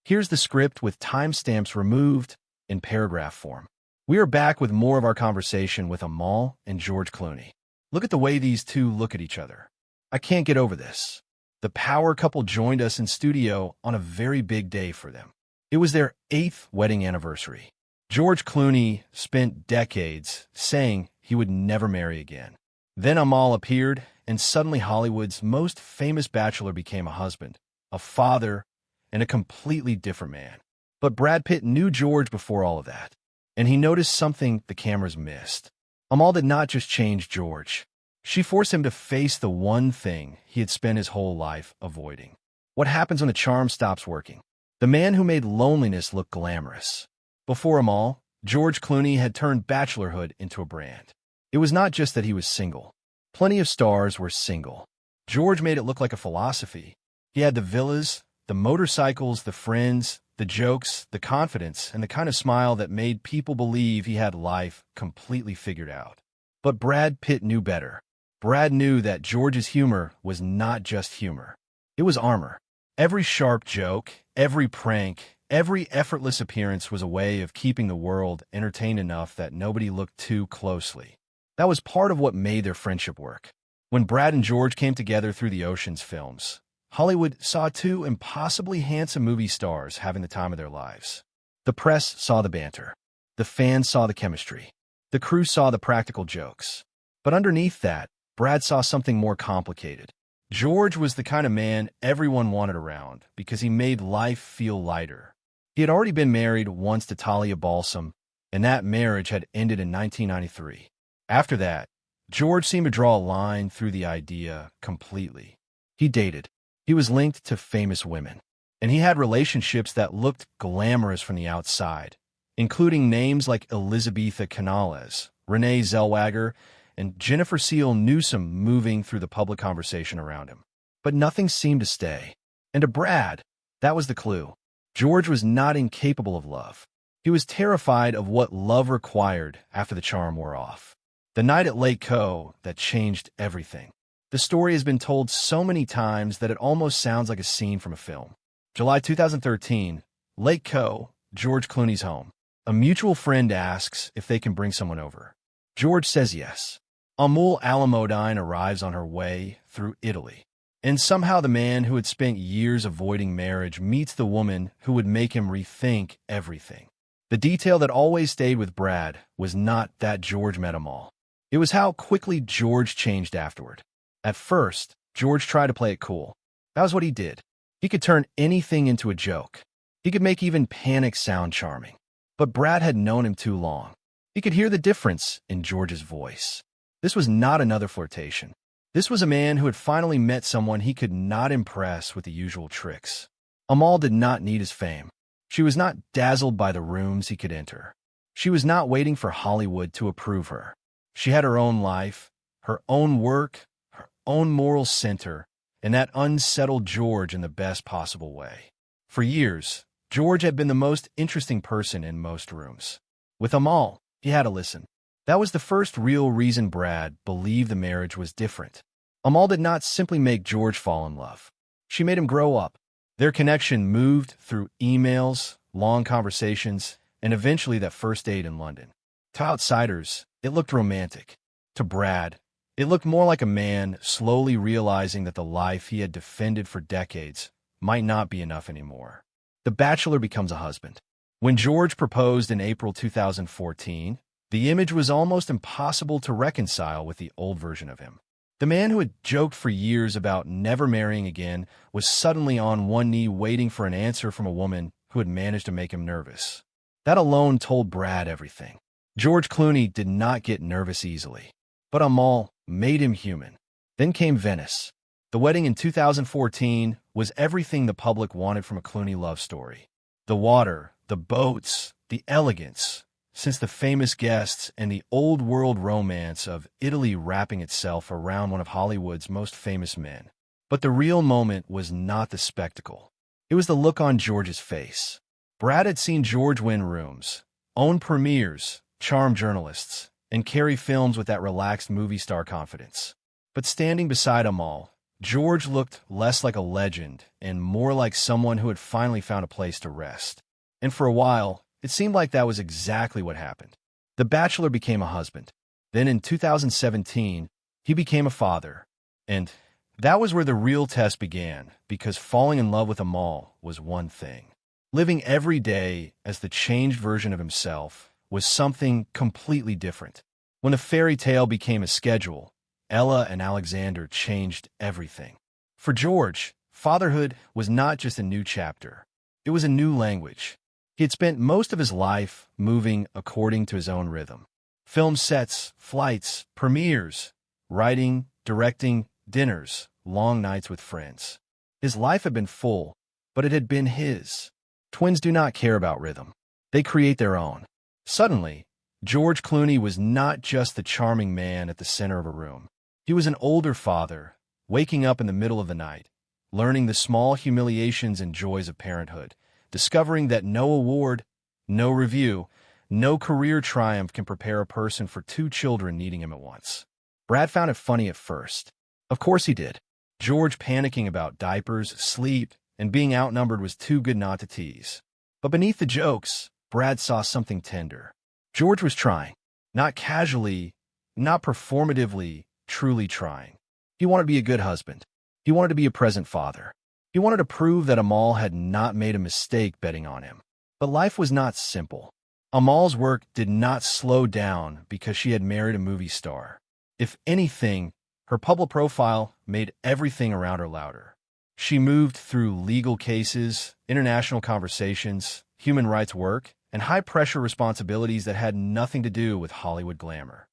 Here's the script with timestamps removed in paragraph form. We are back with more of our conversation with Amal and George Clooney. Look at the way these two look at each other. I can't get over this. The power couple joined us in studio on a very big day for them. It was their 8th wedding anniversary. George Clooney spent decades saying he would never marry again. Then Amal appeared, and suddenly Hollywood's most famous bachelor became a husband, a father, and a completely different man. But Brad Pitt knew George before all of that, and he noticed something the cameras missed. Amal did not just change George. She forced him to face the one thing he had spent his whole life avoiding. What happens when a charm stops working? The man who made loneliness look glamorous. Before Amal, George Clooney had turned bachelorhood into a brand. It was not just that he was single. Plenty of stars were single. George made it look like a philosophy. He had the villas, the motorcycles, the friends, the jokes, the confidence, and the kind of smile that made people believe he had life completely figured out. But Brad Pitt knew better. Brad knew that George's humor was not just humor. It was armor. Every sharp joke, every prank, every effortless appearance was a way of keeping the world entertained enough that nobody looked too closely. That was part of what made their friendship work. When Brad and George came together through the Ocean's films, Hollywood saw two impossibly handsome movie stars having the time of their lives. The press saw the banter. The fans saw the chemistry. The crew saw the practical jokes. But underneath that, Brad saw something more complicated. George was the kind of man everyone wanted around because he made life feel lighter. He had already been married once to Talia Balsam, and that marriage had ended in 1993. After that, George seemed to draw a line through the idea completely. He dated. He was linked to famous women. And he had relationships that looked glamorous from the outside, including names like Elizabetha Canales, Renee Zellweger, and Jennifer Seal Newsom moving through the public conversation around him. But nothing seemed to stay. And to Brad, that was the clue. George was not incapable of love. He was terrified of what love required after the charm wore off. The night at Lake Co. that changed everything. The story has been told so many times that it almost sounds like a scene from a film. July 2013, Lake Co., George Clooney's home. A mutual friend asks if they can bring someone over. George says yes. Amal Alamuddin arrives on her way through Italy. And somehow the man who had spent years avoiding marriage meets the woman who would make him rethink everything. The detail that always stayed with Brad was not that George met Amal. It was how quickly George changed afterward. At first, George tried to play it cool. That was what he did. He could turn anything into a joke. He could make even panic sound charming. But Brad had known him too long. He could hear the difference in George's voice. This was not another flirtation. This was a man who had finally met someone he could not impress with the usual tricks. Amal did not need his fame. She was not dazzled by the rooms he could enter. She was not waiting for Hollywood to approve her. She had her own life, her own work, her own moral center, and that unsettled George in the best possible way. For years, George had been the most interesting person in most rooms. With Amal, he had to listen. That was the first real reason Brad believed the marriage was different. Amal did not simply make George fall in love. She made him grow up. Their connection moved through emails, long conversations, and eventually that first date in London. To outsiders, it looked romantic. To Brad, it looked more like a man slowly realizing that the life he had defended for decades might not be enough anymore. The bachelor becomes a husband. When George proposed in April 2014, the image was almost impossible to reconcile with the old version of him. The man who had joked for years about never marrying again was suddenly on one knee waiting for an answer from a woman who had managed to make him nervous. That alone told Brad everything. George Clooney did not get nervous easily, but Amal made him human. Then came Venice. The wedding in 2014 was everything the public wanted from a Clooney love story. The water, the boats, the elegance, since the famous guests and the old-world romance of Italy wrapping itself around one of Hollywood's most famous men. But the real moment was not the spectacle. It was the look on George's face. Brad had seen George win rooms, own premieres, charm journalists, and carry films with that relaxed movie star confidence. But standing beside Amal, George looked less like a legend and more like someone who had finally found a place to rest. And for a while, it seemed like that was exactly what happened. The Bachelor became a husband. Then in 2017, he became a father. And that was where the real test began, because falling in love with Amal was one thing. Living every day as the changed version of himself was something completely different. When a fairy tale became a schedule, Ella and Alexander changed everything. For George, fatherhood was not just a new chapter. It was a new language. He had spent most of his life moving according to his own rhythm. Film sets, flights, premieres, writing, directing, dinners, long nights with friends. His life had been full, but it had been his. Twins do not care about rhythm. They create their own. Suddenly, George Clooney was not just the charming man at the center of a room. He was an older father, waking up in the middle of the night, learning the small humiliations and joys of parenthood, discovering that no award, no review, no career triumph can prepare a person for two children needing him at once. Brad found it funny at first. Of course he did. George panicking about diapers, sleep, and being outnumbered was too good not to tease. But beneath the jokes, Brad saw something tender. George was trying. Not casually, not performatively, truly trying. He wanted to be a good husband. He wanted to be a present father. He wanted to prove that Amal had not made a mistake betting on him. But life was not simple. Amal's work did not slow down because she had married a movie star. If anything, her public profile made everything around her louder. She moved through legal cases, international conversations, human rights work, and high-pressure responsibilities that had nothing to do with Hollywood glamour.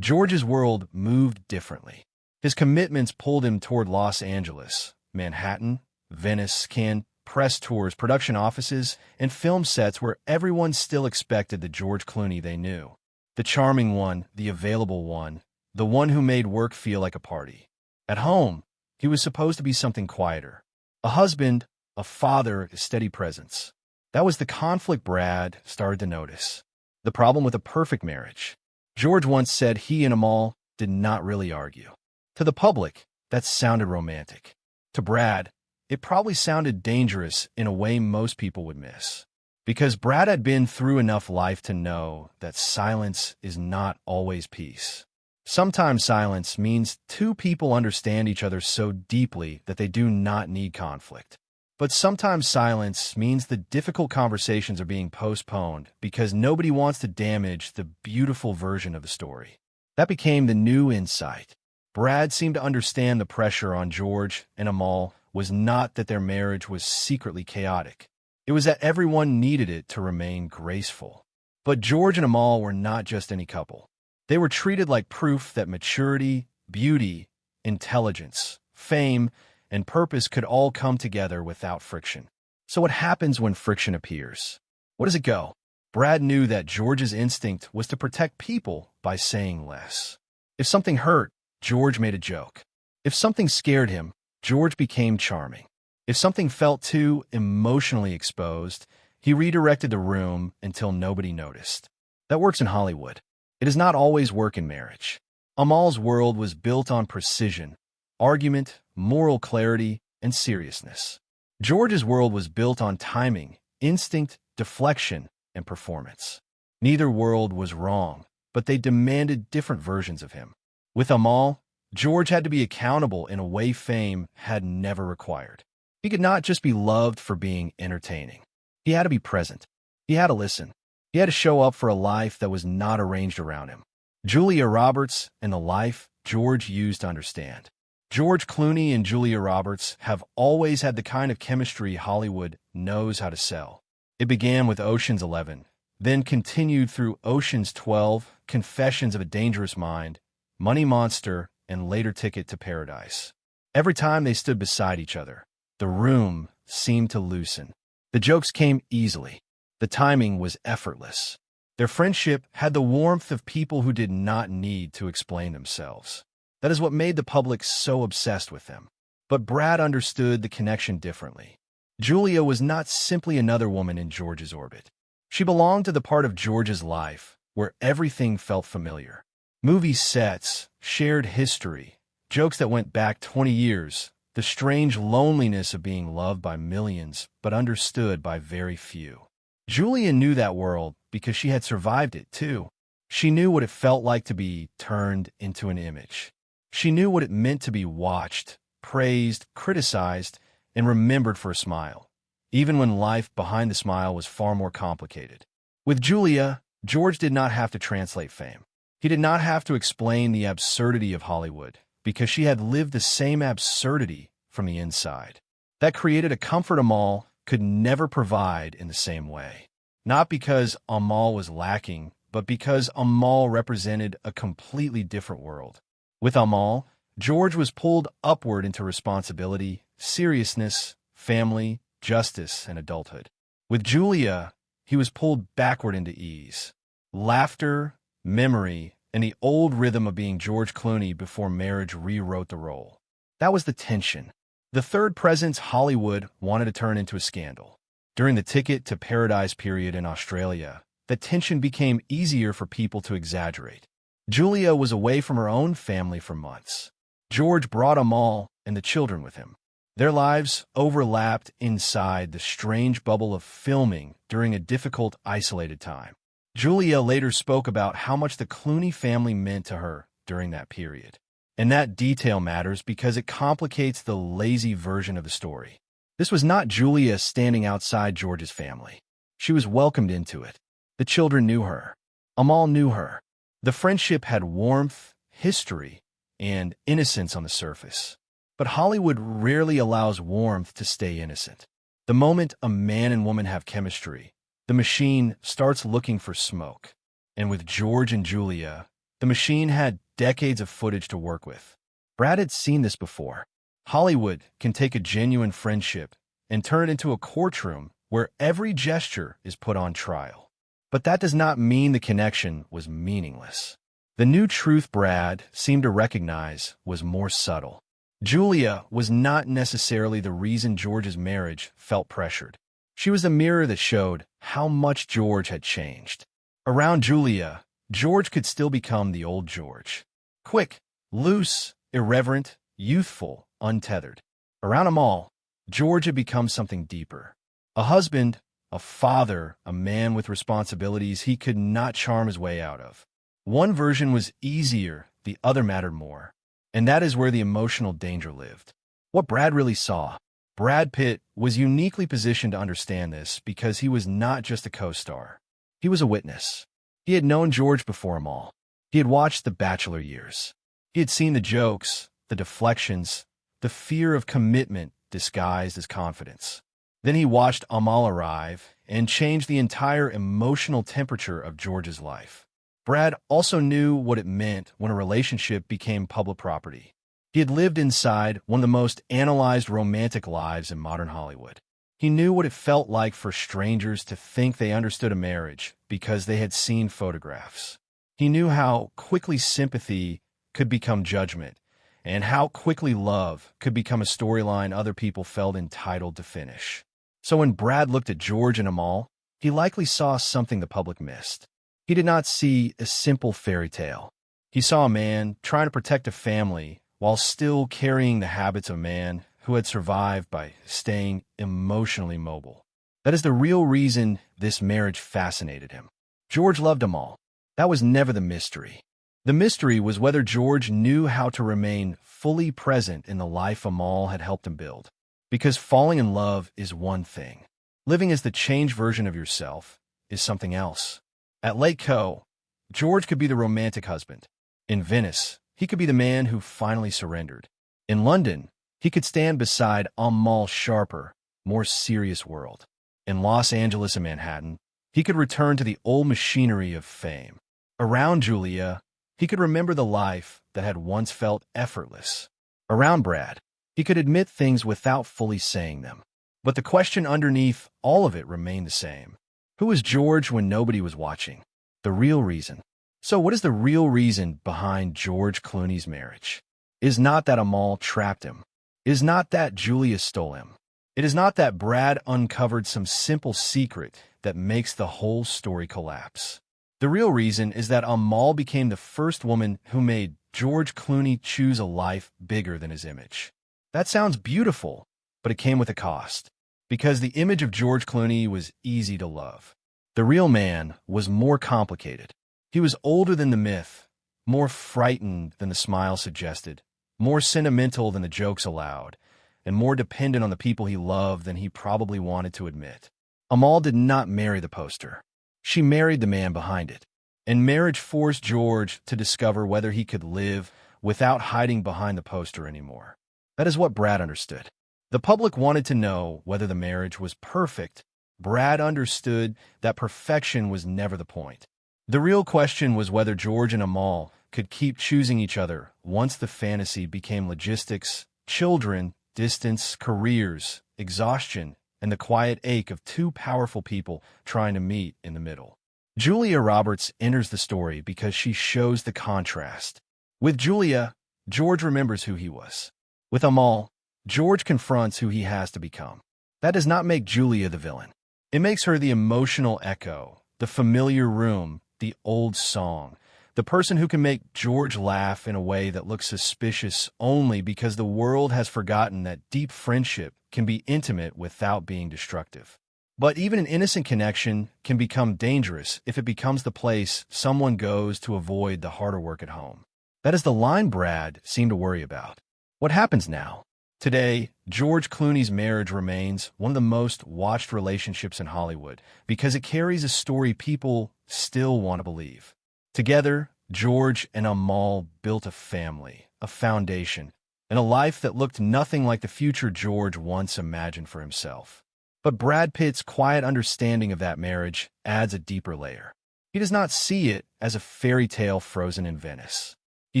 George's world moved differently. His commitments pulled him toward Los Angeles, Manhattan, Venice, Cannes, press tours, production offices, and film sets where everyone still expected the George Clooney they knew. The charming one, the available one, the one who made work feel like a party. At home, he was supposed to be something quieter. A husband, a father, a steady presence. That was the conflict Brad started to notice. The problem with a perfect marriage. George once said he and Amal did not really argue. To the public, that sounded romantic. To Brad, it probably sounded dangerous in a way most people would miss. Because Brad had been through enough life to know that silence is not always peace. Sometimes silence means two people understand each other so deeply that they do not need conflict. But sometimes silence means the difficult conversations are being postponed because nobody wants to damage the beautiful version of the story. That became the new insight. Brad seemed to understand the pressure on George and Amal was not that their marriage was secretly chaotic. It was that everyone needed it to remain graceful. But George and Amal were not just any couple. They were treated like proof that maturity, beauty, intelligence, fame, and purpose could all come together without friction. So what happens when friction appears? Where does it go? Brad knew that George's instinct was to protect people by saying less. If something hurt, George made a joke. If something scared him, George became charming. If something felt too emotionally exposed, he redirected the room until nobody noticed. That works in Hollywood. It does not always work in marriage. Amal's world was built on precision, argument, moral clarity, and seriousness. George's world was built on timing, instinct, deflection, and performance. Neither world was wrong, but they demanded different versions of him. With Amal, George had to be accountable in a way fame had never required. He could not just be loved for being entertaining. He had to be present. He had to listen. He had to show up for a life that was not arranged around him. Julia Roberts and the life George used to understand. George Clooney and Julia Roberts have always had the kind of chemistry Hollywood knows how to sell. It began with Ocean's 11, then continued through Ocean's 12, Confessions of a Dangerous Mind, Money Monster, and later Ticket to Paradise. Every time they stood beside each other, the room seemed to loosen. The jokes came easily. The timing was effortless. Their friendship had the warmth of people who did not need to explain themselves. That is what made the public so obsessed with them. But Brad understood the connection differently. Julia was not simply another woman in George's orbit. She belonged to the part of George's life where everything felt familiar. Movie sets, shared history, jokes that went back 20 years, the strange loneliness of being loved by millions but understood by very few. Julia knew that world because she had survived it, too. She knew what it felt like to be turned into an image. She knew what it meant to be watched, praised, criticized, and remembered for a smile, even when life behind the smile was far more complicated. With Julia, George did not have to translate fame. He did not have to explain the absurdity of Hollywood, because she had lived the same absurdity from the inside. That created a comfort Amal could never provide in the same way. Not because Amal was lacking, but because Amal represented a completely different world. With Amal, George was pulled upward into responsibility, seriousness, family, justice, and adulthood. With Julia, he was pulled backward into ease, laughter, memory, and the old rhythm of being George Clooney before marriage rewrote the role. That was the tension. The third presence Hollywood wanted to turn into a scandal. During the Ticket to Paradise period in Australia, the tension became easier for people to exaggerate. Julia was away from her own family for months. George brought Amal and the children with him. Their lives overlapped inside the strange bubble of filming during a difficult, isolated time. Julia later spoke about how much the Clooney family meant to her during that period. And that detail matters because it complicates the lazy version of the story. This was not Julia standing outside George's family. She was welcomed into it. The children knew her. Amal knew her. The friendship had warmth, history, and innocence on the surface. But Hollywood rarely allows warmth to stay innocent. The moment a man and woman have chemistry, the machine starts looking for smoke. And with George and Julia, the machine had decades of footage to work with. Brad had seen this before. Hollywood can take a genuine friendship and turn it into a courtroom where every gesture is put on trial. But that does not mean the connection was meaningless. The new truth Brad seemed to recognize was more subtle. Julia was not necessarily the reason George's marriage felt pressured. She was the mirror that showed how much George had changed. Around Julia, George could still become the old George. Quick, loose, irreverent, youthful, untethered. Around Amal, George had become something deeper. A husband, a father, a man with responsibilities he could not charm his way out of. One version was easier, the other mattered more. And that is where the emotional danger lived. What Brad really saw. Brad Pitt was uniquely positioned to understand this because he was not just a co-star. He was a witness. He had known George before Amal. He had watched the Bachelor years. He had seen the jokes, the deflections, the fear of commitment disguised as confidence. Then he watched Amal arrive and change the entire emotional temperature of George's life. Brad also knew what it meant when a relationship became public property. He had lived inside one of the most analyzed romantic lives in modern Hollywood. He knew what it felt like for strangers to think they understood a marriage because they had seen photographs. He knew how quickly sympathy could become judgment, and how quickly love could become a storyline other people felt entitled to finish. So when Brad looked at George and Amal, he likely saw something the public missed. He did not see a simple fairy tale. He saw a man trying to protect a family while still carrying the habits of a man who had survived by staying emotionally mobile. That is the real reason this marriage fascinated him. George loved Amal. That was never the mystery. The mystery was whether George knew how to remain fully present in the life Amal had helped him build. Because falling in love is one thing. Living as the changed version of yourself is something else. At Lake Co, George could be the romantic husband. In Venice, he could be the man who finally surrendered. In London, he could stand beside Amal's sharper, more serious world. In Los Angeles and Manhattan, he could return to the old machinery of fame. Around Julia, he could remember the life that had once felt effortless. Around Brad, he could admit things without fully saying them. But the question underneath all of it remained the same. Who was George when nobody was watching? The real reason. So what is the real reason behind George Clooney's marriage? It is not that Amal trapped him. It is not that Julia stole him. It is not that Brad uncovered some simple secret that makes the whole story collapse. The real reason is that Amal became the first woman who made George Clooney choose a life bigger than his image. That sounds beautiful, but it came with a cost. Because the image of George Clooney was easy to love. The real man was more complicated. He was older than the myth, more frightened than the smile suggested, more sentimental than the jokes allowed, and more dependent on the people he loved than he probably wanted to admit. Amal did not marry the poster. She married the man behind it. And marriage forced George to discover whether he could live without hiding behind the poster anymore. That is what Brad understood. The public wanted to know whether the marriage was perfect. Brad understood that perfection was never the point. The real question was whether George and Amal could keep choosing each other once the fantasy became logistics, children, distance, careers, exhaustion, and the quiet ache of two powerful people trying to meet in the middle. Julia Roberts enters the story because she shows the contrast. With Julia, George remembers who he was. With Amal, George confronts who he has to become. That does not make Julia the villain. It makes her the emotional echo, the familiar room, the old song, the person who can make George laugh in a way that looks suspicious only because the world has forgotten that deep friendship can be intimate without being destructive. But even an innocent connection can become dangerous if it becomes the place someone goes to avoid the harder work at home. That is the line Brad seemed to worry about. What happens now? Today, George Clooney's marriage remains one of the most watched relationships in Hollywood because it carries a story people still want to believe. Together, George and Amal built a family, a foundation, and a life that looked nothing like the future George once imagined for himself. But Brad Pitt's quiet understanding of that marriage adds a deeper layer. He does not see it as a fairy tale frozen in Venice. He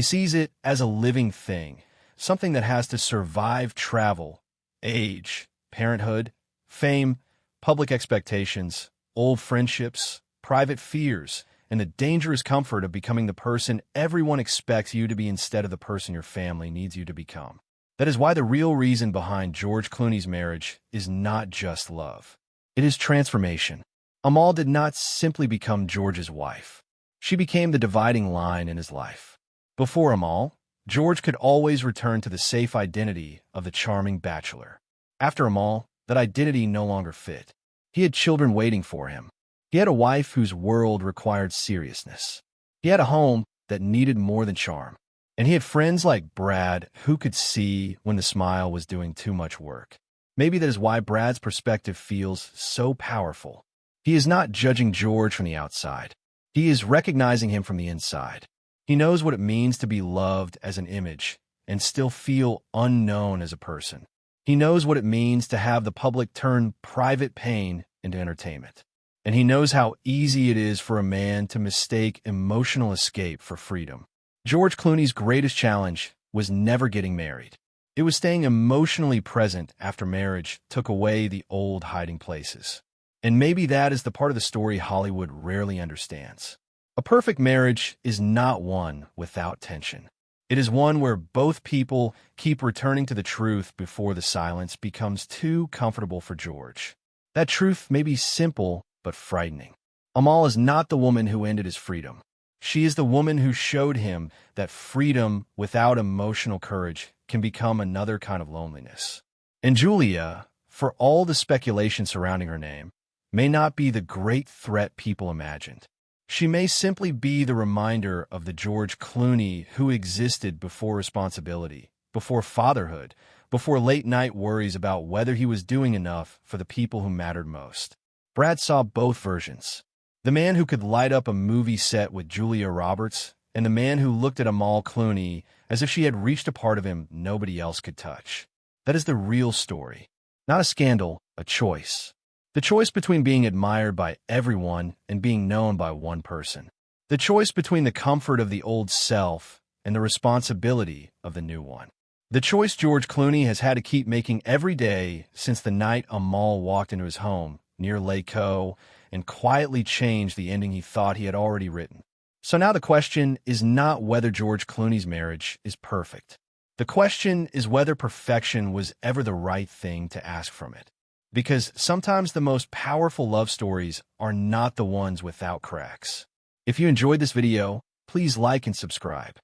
sees it as a living thing, something that has to survive travel, age, parenthood, fame, public expectations, old friendships, private fears, and the dangerous comfort of becoming the person everyone expects you to be instead of the person your family needs you to become. That is why the real reason behind George Clooney's marriage is not just love. It is transformation. Amal did not simply become George's wife. She became the dividing line in his life. Before Amal, George could always return to the safe identity of the charming bachelor. After Amal, that identity no longer fit. He had children waiting for him. He had a wife whose world required seriousness. He had a home that needed more than charm. And he had friends like Brad who could see when the smile was doing too much work. Maybe that is why Brad's perspective feels so powerful. He is not judging George from the outside. He is recognizing him from the inside. He knows what it means to be loved as an image and still feel unknown as a person. He knows what it means to have the public turn private pain into entertainment. And he knows how easy it is for a man to mistake emotional escape for freedom. George Clooney's greatest challenge was never getting married. It was staying emotionally present after marriage took away the old hiding places. And maybe that is the part of the story Hollywood rarely understands. A perfect marriage is not one without tension. It is one where both people keep returning to the truth before the silence becomes too comfortable for George. That truth may be simple but frightening. Amal is not the woman who ended his freedom. She is the woman who showed him that freedom without emotional courage can become another kind of loneliness. And Julia, for all the speculation surrounding her name, may not be the great threat people imagined. She may simply be the reminder of the George Clooney who existed before responsibility, before fatherhood, before late-night worries about whether he was doing enough for the people who mattered most. Brad saw both versions. The man who could light up a movie set with Julia Roberts, and the man who looked at Amal Clooney as if she had reached a part of him nobody else could touch. That is the real story. Not a scandal, a choice. The choice between being admired by everyone and being known by one person. The choice between the comfort of the old self and the responsibility of the new one. The choice George Clooney has had to keep making every day since the night Amal walked into his home near Lake Co. and quietly changed the ending he thought he had already written. So now the question is not whether George Clooney's marriage is perfect. The question is whether perfection was ever the right thing to ask from it. Because sometimes the most powerful love stories are not the ones without cracks. If you enjoyed this video, please like and subscribe.